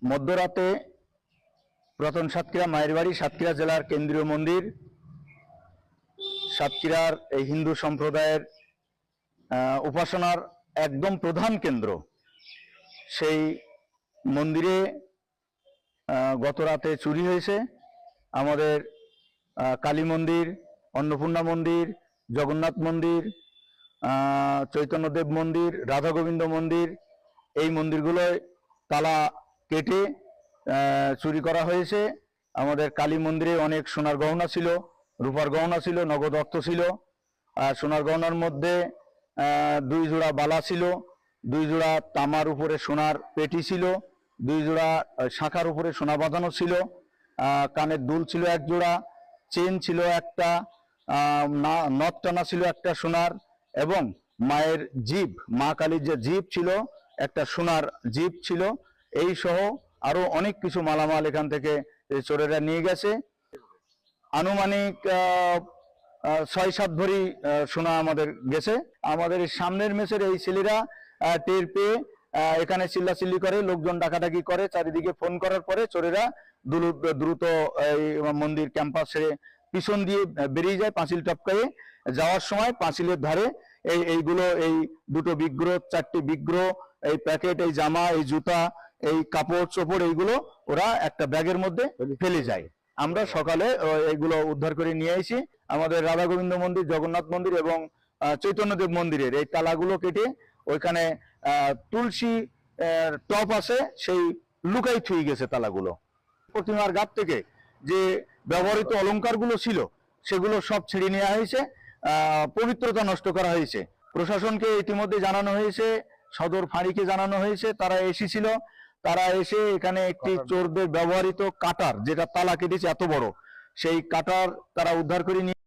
মধ্যরাতে পুরাতন সাতক্ষীরা মায়ের বাড়ি, সাতক্ষীরা জেলার কেন্দ্রীয় মন্দির, সাতক্ষীরার এই হিন্দু সম্প্রদায়ের উপাসনার একদম প্রধান কেন্দ্র। সেই মন্দিরে গত রাতে চুরি হয়েছে। আমাদের কালী মন্দির, অন্নপূর্ণা মন্দির, জগন্নাথ মন্দির, চৈতন্যদেব মন্দির, রাধা গোবিন্দ মন্দির, এই মন্দিরগুলোয় তালা কেটে চুরি করা হয়েছে। আমাদের কালী মন্দিরে অনেক সোনার গহনা ছিল, রূপার গহনা ছিল, নগদ অর্থ ছিল। আর সোনার গহনার মধ্যে 2 জোড়া বালা ছিল, 2 জোড়া তামার উপরে সোনার পেটি ছিল, 2 জোড়া শাঁখার উপরে সোনা বাঁধানো ছিল, কানের দুল ছিল 1 জোড়া, চেন ছিল একটা, নথ টানা ছিল একটা সোনার, এবং মায়ের জিভ, মা কালীর যে জিভ ছিল একটা সোনার জিভ ছিল। এই সহ আরো অনেক কিছু মালামাল এখান থেকে চোরেরা নিয়ে গেছে। আনুমানিক 6-7 ভরি সোনা আমাদের গেছে। আমাদের সামনের মেসের এই ছেলেরা টের পেয়ে এখানে চিল্লাচিল্লি করে, লোকজন ডাকাডাকি করে, চারিদিকে ফোন করার পরে চোরেরা দ্রুত এই মন্দির ক্যাম্পাস ছেড়ে পিছন দিয়ে বেরিয়ে যায়। পাঁচিল টপকায়ে যাওয়ার সময় পাঁচিলের ধারে এইগুলো, এই 2টো বিগ্রহ, 4টি বিগ্রহ, এই প্যাকেট, এই জামা, এই জুতা, এই কাপড় চোপড়, এইগুলো ওরা একটা ব্যাগের মধ্যে ফেলে যায়। আমরা সকালে এইগুলো উদ্ধার করে নিয়ে আসি। আমাদের রাধা গোবিন্দ মন্দির, জগন্নাথ মন্দির এবং চৈতন্যদেব মন্দিরের এই তালাগুলো কেটে ওইখানে তুলসী টপ আছে, সেই লুকাই থুই গেছে তালাগুলো। প্রতিমার গাত থেকে যে ব্যবহৃত অলংকারগুলো ছিল সেগুলো সব ছিঁড়ে নেওয়া হয়েছে, পবিত্রতা নষ্ট করা হয়েছে। প্রশাসনকে ইতিমধ্যে জানানো হয়েছে, সদর ফাঁড়িকে জানানো হয়েছে, তারা এসেছিল। তারা এসে এখানে একটি চোরদের ব্যবহৃত কাটার, যেটা তালা কেটেছে এত বড়, সেই কাটার তারা উদ্ধার করে নিয়ে